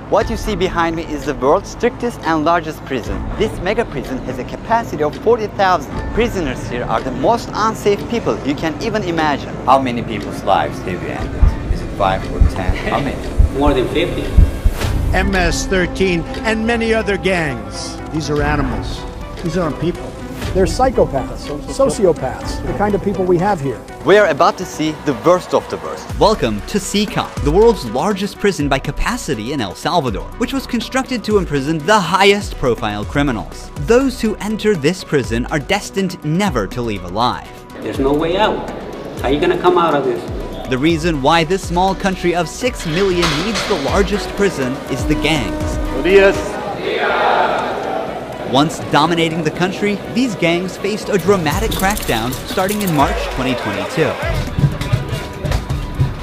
What you see behind me is the world's strictest and largest prison. This mega prison has a capacity of 40,000. Prisoners here are the most unsafe people you can even imagine. How many people's lives have you ended? Is it 5 or 10? How many? More than 50. MS-13 and many other gangs. These are animals. These aren't people. They're psychopaths, sociopaths, the kind of people we have here. We are about to see the worst of the worst. Welcome to CICOT, the world's largest prison by capacity in El Salvador, which was constructed to imprison the highest profile criminals. Those who enter this prison are destined never to leave alive. There's no way out. How are you gonna come out of this? The reason why this small country of 6 million needs the largest prison is the gangs. Once dominating the country, these gangs faced a dramatic crackdown starting in March 2022.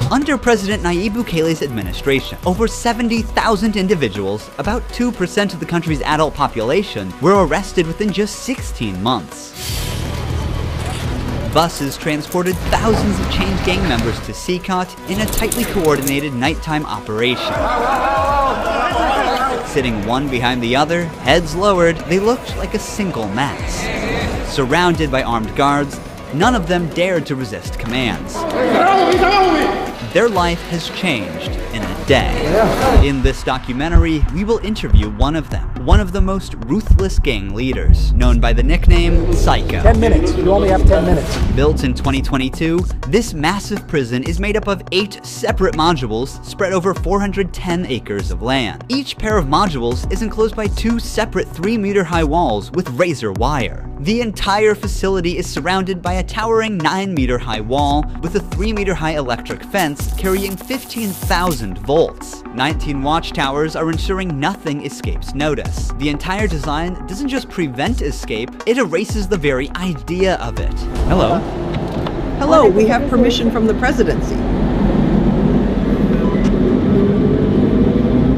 Under President Nayib Bukele's administration, over 70,000 individuals, about 2% of the country's adult population, were arrested within just 16 months. Buses transported thousands of chained gang members to CICOT in a tightly coordinated nighttime operation. Sitting one behind the other, heads lowered, they looked like a single mass. Surrounded by armed guards, none of them dared to resist commands. Their life has changed in a day. In this documentary, we will interview one of them, one of the most ruthless gang leaders, known by the nickname Psycho. 10 minutes. You only have 10 minutes. Built in 2022, this massive prison is made up of 8 separate modules spread over 410 acres of land. Each pair of modules is enclosed by 2 separate 3-meter-high walls with razor wire. The entire facility is surrounded by a towering 9-meter-high wall with a 3-meter-high electric fence carrying 15,000 volts. 19 watchtowers are ensuring nothing escapes notice. The entire design doesn't just prevent escape, it erases the very idea of it. Hello. Hello, we have permission from the presidency.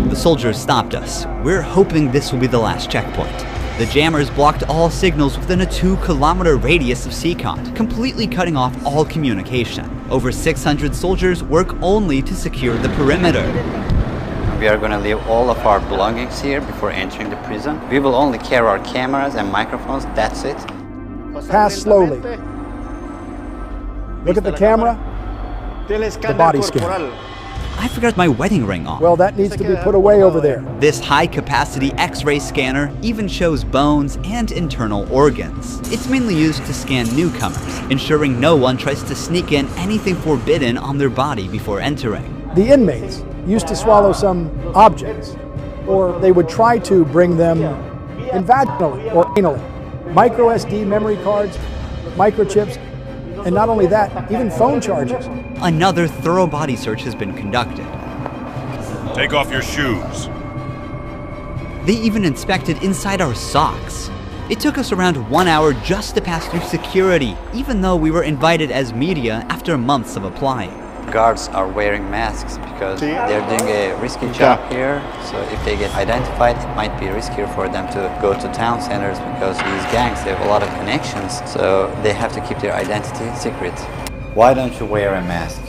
The soldiers stopped us. We're hoping this will be the last checkpoint. The jammers blocked all signals within a 2-kilometer radius of CICOT, completely cutting off all communication. Over 600 soldiers work only to secure the perimeter. We are going to leave all of our belongings here before entering the prison. We will only carry our cameras and microphones, that's it. Pass slowly. Look at the camera, the body scan. I forgot my wedding ring on. Well, that needs to be put away over there. This high-capacity X-ray scanner even shows bones and internal organs. It's mainly used to scan newcomers, ensuring no one tries to sneak in anything forbidden on their body before entering. The inmates used to swallow some objects, or they would try to bring them in vaginally or anally. Micro SD memory cards, microchips, and not only that, even phone charges. Another thorough body search has been conducted. Take off your shoes. They even inspected inside our socks. It took us around 1 hour just to pass through security, even though we were invited as media after months of applying. Guards are wearing masks because they're doing a risky job here. So if they get identified, it might be riskier for them to go to town centers because these gangs, they have a lot of connections. So they have to keep their identity secret. Why don't you wear a mask?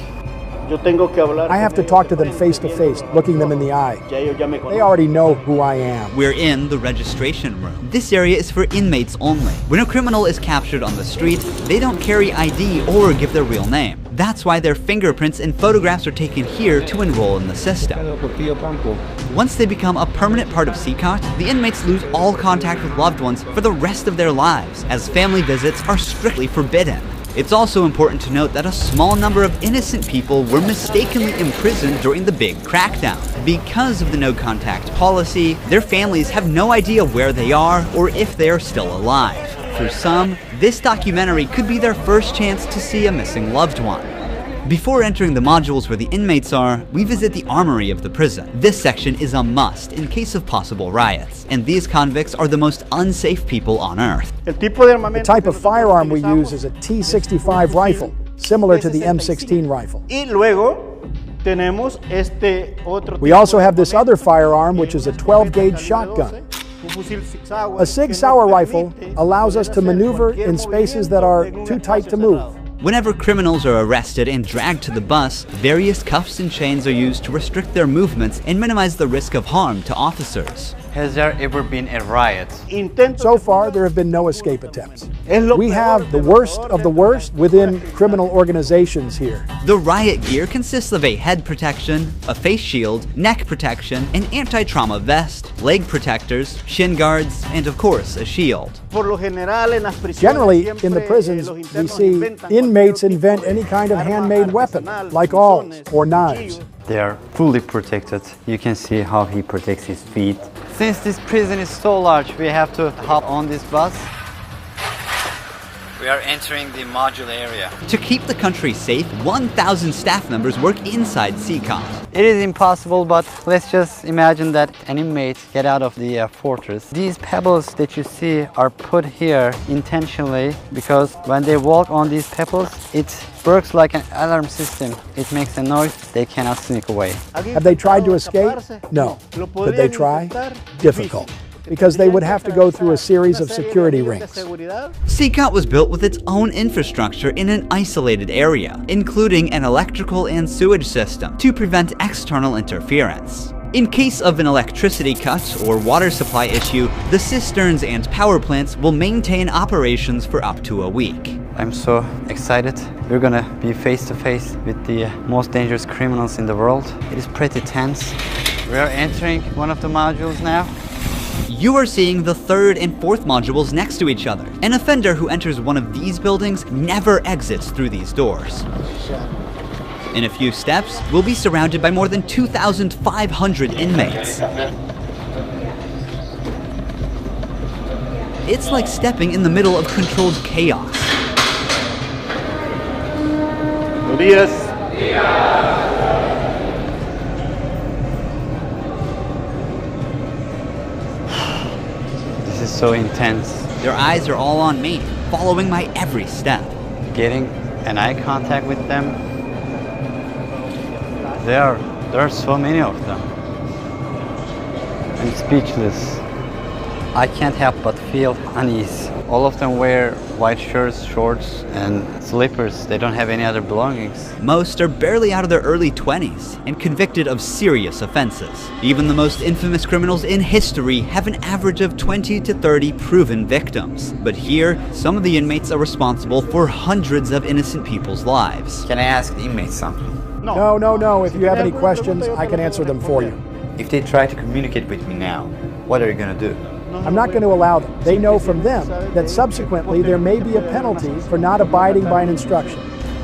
I have to talk to them face to face, looking them in the eye. They already know who I am. We're in the registration room. This area is for inmates only. When a criminal is captured on the street, they don't carry ID or give their real name. That's why their fingerprints and photographs are taken here to enroll in the system. Once they become a permanent part of CICOT, the inmates lose all contact with loved ones for the rest of their lives, as family visits are strictly forbidden. It's also important to note that a small number of innocent people were mistakenly imprisoned during the big crackdown. Because of the no-contact policy, their families have no idea where they are or if they are still alive. For some, this documentary could be their first chance to see a missing loved one. Before entering the modules where the inmates are, we visit the armory of the prison. This section is a must in case of possible riots, and these convicts are the most unsafe people on earth. The type of firearm we use is a T65 rifle, similar to the M16 rifle. We also have this other firearm, which is a 12-gauge shotgun. A Sig Sauer rifle allows us to maneuver in spaces that are too tight to move. Whenever criminals are arrested and dragged to the bus, various cuffs and chains are used to restrict their movements and minimize the risk of harm to officers. Has there ever been a riot? So far, there have been no escape attempts. We have the worst of the worst within criminal organizations here. The riot gear consists of a head protection, a face shield, neck protection, an anti-trauma vest, leg protectors, shin guards, and of course, a shield. Generally, in the prisons, we see inmates invent any kind of handmade weapon, like awls or knives. They are fully protected. You can see how he protects his feet. Since this prison is so large, we have to hop on this bus. We are entering the module area. To keep the country safe, 1,000 staff members work inside CCOT. It is impossible, but let's just imagine that an inmate get out of the fortress. These pebbles that you see are put here intentionally because when they walk on these pebbles, it works like an alarm system. It makes a noise, they cannot sneak away. Have they tried to escape? No. Could they try? Difficult, because they would have to go through a series of security rings. CCOT was built with its own infrastructure in an isolated area, including an electrical and sewage system to prevent external interference. In case of an electricity cut or water supply issue, the cisterns and power plants will maintain operations for up to a week. I'm so excited. We're gonna be face to face with the most dangerous criminals in the world. It is pretty tense. We are entering one of the modules now. You are seeing the third and fourth modules next to each other. An offender who enters one of these buildings never exits through these doors. In a few steps, we'll be surrounded by more than 2,500 inmates. It's like stepping in the middle of controlled chaos. This is so intense. Their eyes are all on me, following my every step. Getting an eye contact with them. There are so many of them. I'm speechless. I can't help but feel unease. All of them wear white shirts, shorts, and slippers. They don't have any other belongings. Most are barely out of their early 20s and convicted of serious offenses. Even the most infamous criminals in history have an average of 20 to 30 proven victims. But here, some of the inmates are responsible for hundreds of innocent people's lives. Can I ask the inmates something? No. If you have any questions, I can answer them for you. If they try to communicate with me now, what are you gonna do? I'm not going to allow them. They know from them that subsequently there may be a penalty for not abiding by an instruction.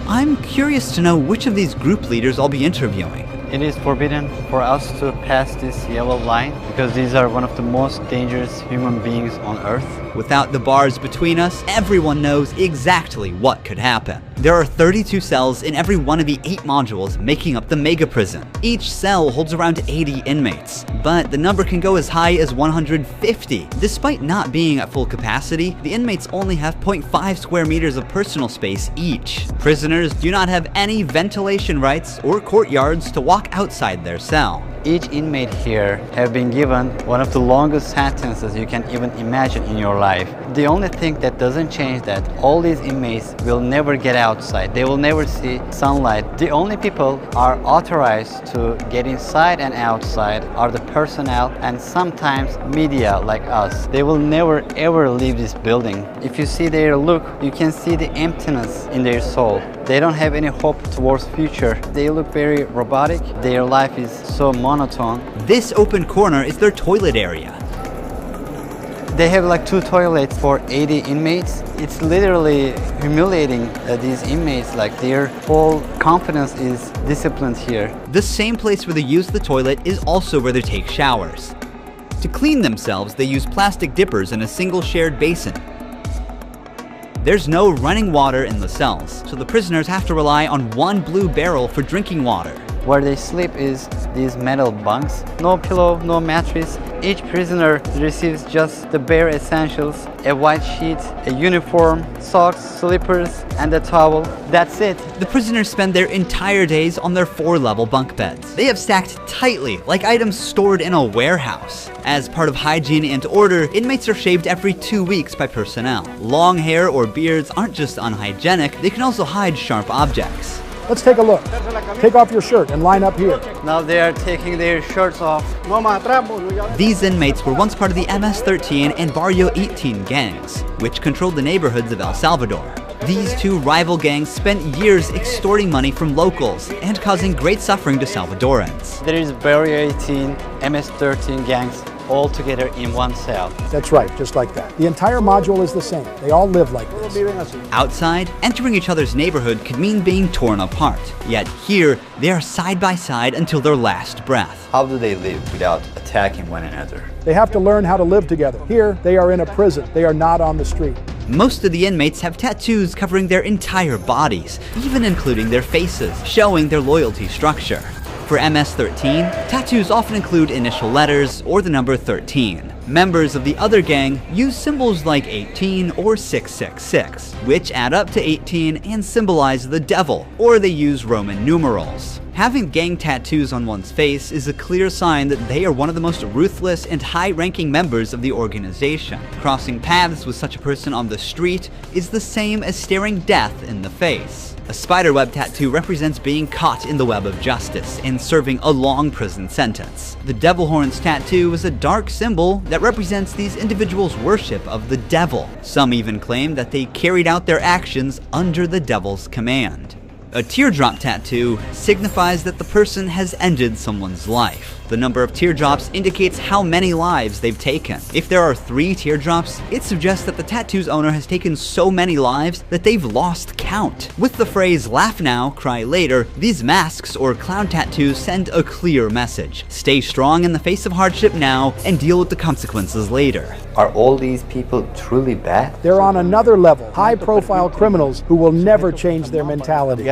I'm curious to know which of these group leaders I'll be interviewing. It is forbidden for us to pass this yellow line because these are one of the most dangerous human beings on Earth. Without the bars between us, everyone knows exactly what could happen. There are 32 cells in every one of the 8 modules making up the mega prison. Each cell holds around 80 inmates, but the number can go as high as 150. Despite not being at full capacity, the inmates only have 0.5 square meters of personal space each. Prisoners do not have any ventilation rights or courtyards to walk outside their cell. Each inmate here have been given one of the longest sentences you can even imagine in your life. The only thing that doesn't change that all these inmates will never get outside. They will never see sunlight. The only people are authorized to get inside and outside are the personnel and sometimes media like us. They will never ever leave this building. If you see their look, you can see the emptiness in their soul. They don't have any hope towards future. They look very robotic. Their life is so monotone. This open corner is their toilet area. They have like 2 toilets for 80 inmates. It's literally humiliating these inmates. Like their whole confidence is disciplined here. The same place where they use the toilet is also where they take showers. To clean themselves, they use plastic dippers in a single shared basin. There's no running water in the cells, so the prisoners have to rely on one blue barrel for drinking water. Where they sleep is these metal bunks. No pillow, no mattress. Each prisoner receives just the bare essentials: a white sheet, a uniform, socks, slippers, and a towel. That's it. The prisoners spend their entire days on their 4-level bunk beds. They have stacked tightly, like items stored in a warehouse. As part of hygiene and order, inmates are shaved every 2 weeks by personnel. Long hair or beards aren't just unhygienic, they can also hide sharp objects. Let's take a look. Take off your shirt and line up here. Now they are taking their shirts off. These inmates were once part of the MS-13 and Barrio 18 gangs, which controlled the neighborhoods of El Salvador. These two rival gangs spent years extorting money from locals and causing great suffering to Salvadorans. There is Barrio 18, MS-13 gangs all together in one cell. That's right, just like that. The entire module is the same. They all live like this. Outside, entering each other's neighborhood could mean being torn apart. Yet here, they are side by side until their last breath. How do they live without attacking one another? They have to learn how to live together. Here, they are in a prison. They are not on the street. Most of the inmates have tattoos covering their entire bodies, even including their faces, showing their loyalty structure. For MS-13, tattoos often include initial letters or the number 13. Members of the other gang use symbols like 18 or 666, which add up to 18 and symbolize the devil, or they use Roman numerals. Having gang tattoos on one's face is a clear sign that they are one of the most ruthless and high-ranking members of the organization. Crossing paths with such a person on the street is the same as staring death in the face. A spiderweb tattoo represents being caught in the web of justice and serving a long prison sentence. The devil horns tattoo is a dark symbol that represents these individuals' worship of the devil. Some even claim that they carried out their actions under the devil's command. A teardrop tattoo signifies that the person has ended someone's life. The number of teardrops indicates how many lives they've taken. If there are 3 teardrops, it suggests that the tattoo's owner has taken so many lives that they've lost count. With the phrase "laugh now, cry later," these masks or clown tattoos send a clear message. Stay strong in the face of hardship now and deal with the consequences later. Are all these people truly bad? They're on another level, high-profile criminals who will never change their mentality.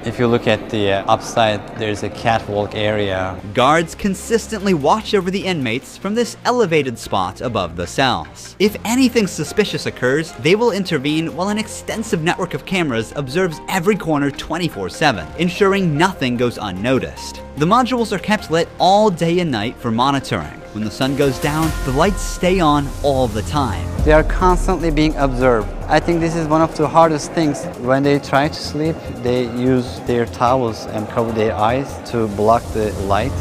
If you look at the upside, there's a catwalk area. Guards consistently watch over the inmates from this elevated spot above the cells. If anything suspicious occurs, they will intervene while an extensive network of cameras observes every corner 24/7, ensuring nothing goes unnoticed. The modules are kept lit all day and night for monitoring. When the sun goes down, the lights stay on all the time. They are constantly being observed. I think this is one of the hardest things. When they try to sleep, they use their towels and cover their eyes to block the light.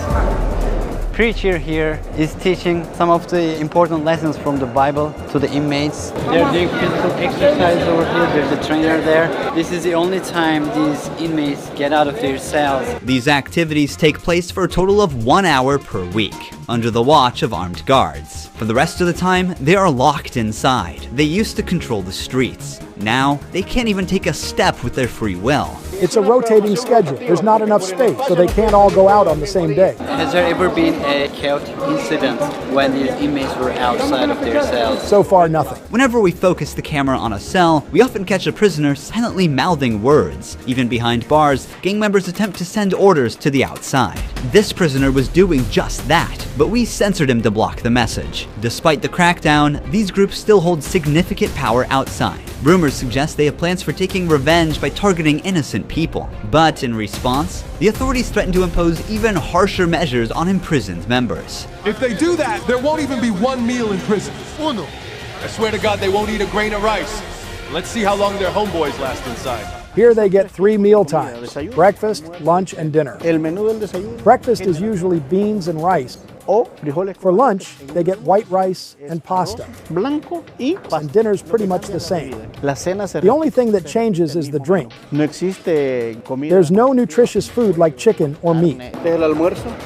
Preacher here is teaching some of the important lessons from the Bible to the inmates. They're doing physical exercise over here. There's a trainer there. This is the only time these inmates get out of their cells. These activities take place for a total of 1 hour per week, under the watch of armed guards. For the rest of the time, they are locked inside. They used to control the streets. Now, they can't even take a step with their free will. It's a rotating schedule. There's not enough space, so they can't all go out on the same day. Has there ever been a chaotic incident when these inmates were outside of their cells? So far, nothing. Whenever we focus the camera on a cell, we often catch a prisoner silently mouthing words. Even behind bars, gang members attempt to send orders to the outside. This prisoner was doing just that, but we censored him to block the message. Despite the crackdown, these groups still hold significant power outside. Rumors suggest they have plans for taking revenge by targeting innocent people. But in response, the authorities threaten to impose even harsher measures on imprisoned members. If they do that, there won't even be one meal in prison. I swear to God they won't eat a grain of rice. Let's see how long their homeboys last inside. Here they get 3 meal times: breakfast, lunch, and dinner. Breakfast is usually beans and rice. For lunch, they get white rice and pasta. And dinner's pretty much the same. The only thing that changes is the drink. There's no nutritious food like chicken or meat.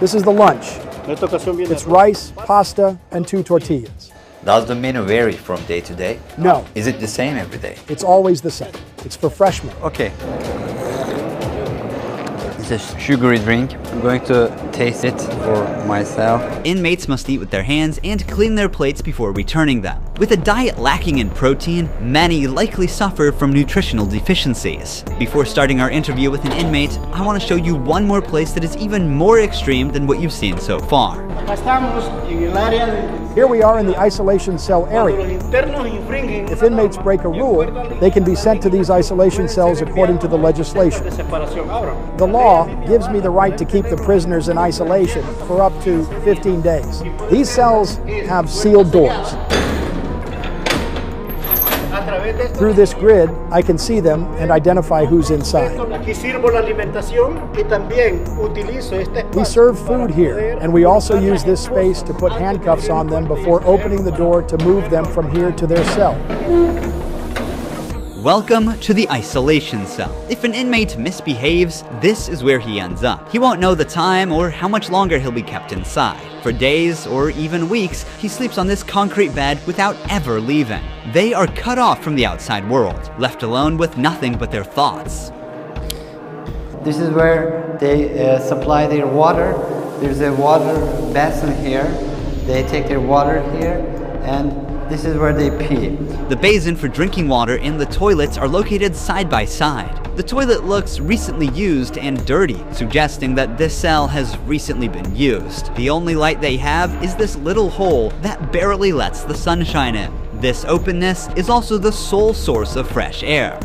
This is the lunch. It's rice, pasta, and 2 tortillas. Does the menu vary from day to day? No. Is it the same every day? It's always the same. It's for freshmen. Okay. It's a sugary drink. I'm going to taste it for myself. Inmates must eat with their hands and clean their plates before returning them. With a diet lacking in protein, many likely suffer from nutritional deficiencies. Before starting our interview with an inmate, I want to show you one more place that is even more extreme than what you've seen so far. Here we are in the isolation cell area. If inmates break a rule, they can be sent to these isolation cells according to the legislation. The law gives me the right to keep the prisoners in isolation for up to 15 days. These cells have sealed doors. Through this grid, I can see them and identify who's inside. We serve food here, and we also use this space to put handcuffs on them before opening the door to move them from here to their cell. Welcome to the isolation cell. If an inmate misbehaves, this is where he ends up. He won't know the time or how much longer he'll be kept inside. For days or even weeks, he sleeps on this concrete bed without ever leaving. They are cut off from the outside world, left alone with nothing but their thoughts. This is where they supply their water. There's a water basin here. They take their water here, and this is where they pee. The basin for drinking water and the toilets are located side by side. The toilet looks recently used and dirty, suggesting that this cell has recently been used. The only light they have is this little hole that barely lets the sun shine in. This openness is also the sole source of fresh air.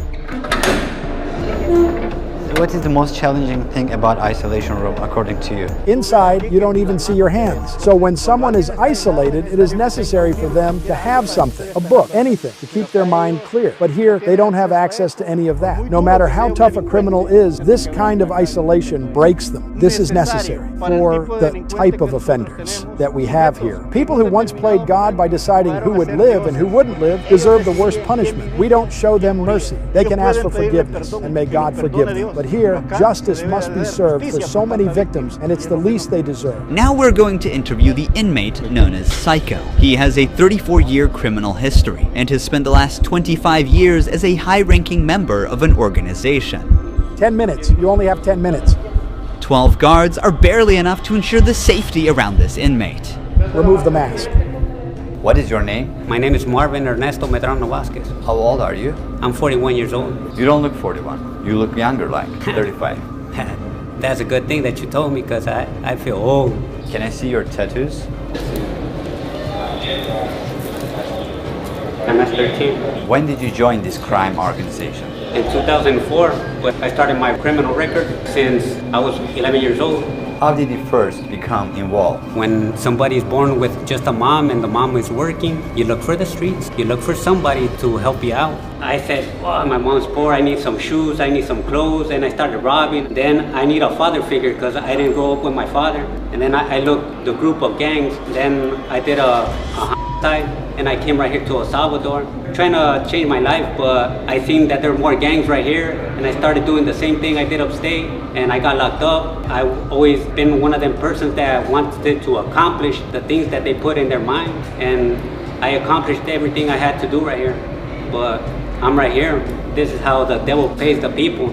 What is the most challenging thing about isolation room according to you? Inside, you don't even see your hands. So when someone is isolated, it is necessary for them to have something, a book, anything, to keep their mind clear. But here, they don't have access to any of that. No matter how tough a criminal is, this kind of isolation breaks them. This is necessary for the type of offenders that we have here. People who once played God by deciding who would live and who wouldn't live deserve the worst punishment. We don't show them mercy. They can ask for forgiveness, and may God forgive them. But here, justice must be served for so many victims, and it's the least they deserve. Now we're going to interview the inmate known as Psycho. He has a 34-year criminal history and has spent the last 25 years as a high-ranking member of an organization. 10 minutes. You only have 10 minutes. 12 guards are barely enough to ensure the safety around this inmate. Remove the mask. What is your name? My name is Marvin Ernesto Medrano Vasquez. How old are you? I'm 41 years old. You don't look 41. You look younger, like 35. That's a good thing that you told me, because I feel old. Can I see your tattoos? MS-13. When did you join this crime organization? In 2004, I started my criminal record since I was 11 years old. How did you first become involved? When somebody is born with just a mom and the mom is working, you look for the streets. You look for somebody to help you out. I said, well, my mom's poor, I need some shoes, I need some clothes, and I started robbing. Then I need a father figure because I didn't grow up with my father. And then I looked the group of gangs. Then I did a homicide, and I came right here to El Salvador, trying to change my life, but I seen that there were more gangs right here, and I started doing the same thing I did upstate, and I got locked up. I've always been one of them persons that wanted to accomplish the things that they put in their mind, and I accomplished everything I had to do right here. But I'm right here. This is how the devil pays the people.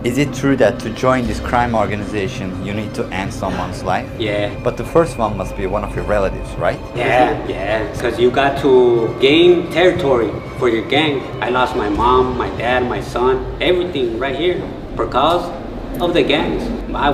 Is it true that to join this crime organization, you need to end someone's life? Yeah. But the first one must be one of your relatives, right? Yeah, because you got to gain territory for your gang. I lost my mom, my dad, my son, everything right here because of the gangs.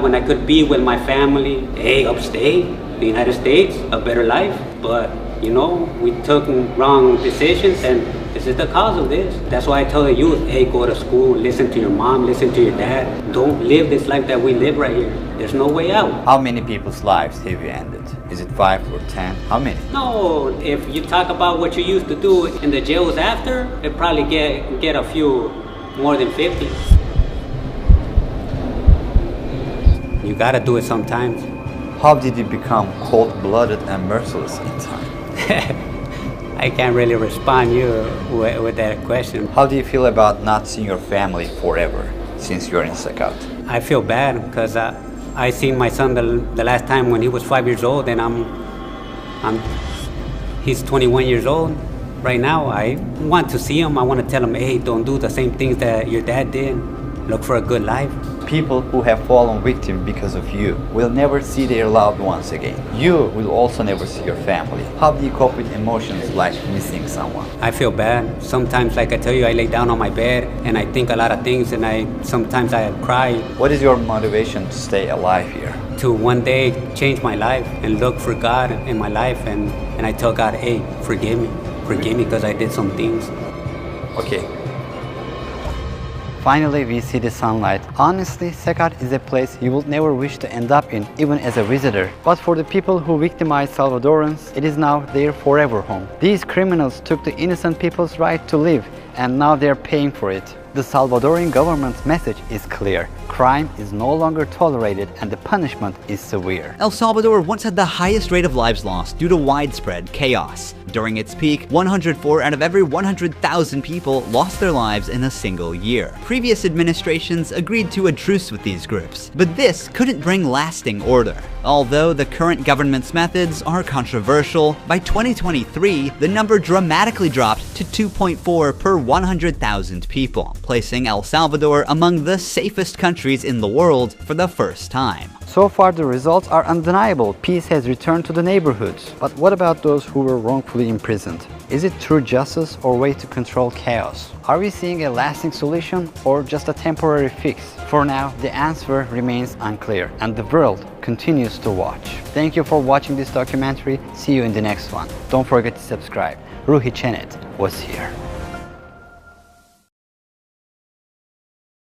When I could be with my family, hey, upstate, the United States, a better life. But, you know, we took wrong decisions, and this is the cause of this. That's why I tell the youth, hey, go to school, listen to your mom, listen to your dad. Don't live this life that we live right here. There's no way out. How many people's lives have you ended? Is it 5 or 10? How many? No, if you talk about what you used to do in the jails after, it probably get a few more than 50. You gotta do it sometimes. How did you become cold-blooded and merciless in time? I can't really respond with that question. How do you feel about not seeing your family forever since you're in Sacat? I feel bad because I seen my son the last time when he was 5 years old, and he's 21 years old right now. I want to see him. I want to tell him, hey, don't do the same things that your dad did. Look for a good life. people who have fallen victim because of you will never see their loved ones again. You will also never see your family. How do you cope with emotions like missing someone? I feel bad. Sometimes, like I tell you, I lay down on my bed and I think a lot of things, and sometimes I cry. What is your motivation to stay alive here? To one day change my life and look for God in my life, and I tell God, hey, forgive me because I did some things. Okay. Finally, we see the sunlight. Honestly, Sacat is a place you will never wish to end up in, even as a visitor. But for the people who victimized Salvadorans, it is now their forever home. These criminals took the innocent people's right to live, and now they're paying for it. The Salvadoran government's message is clear. Crime is no longer tolerated and the punishment is severe. El Salvador once had the highest rate of lives lost due to widespread chaos. During its peak, 104 out of every 100,000 people lost their lives in a single year. Previous administrations agreed to a truce with these groups, but this couldn't bring lasting order. Although the current government's methods are controversial, by 2023, the number dramatically dropped to 2.4 per 100,000 people, placing El Salvador among the safest countries in the world for the first time. So far, the results are undeniable. Peace has returned to the neighborhoods. But what about those who were wrongfully imprisoned? Is it true justice or way to control chaos? Are we seeing a lasting solution or just a temporary fix? For now, the answer remains unclear and the world continues to watch. Thank you for watching this documentary. See you in the next one. Don't forget to subscribe. Ruhi Chenet was here.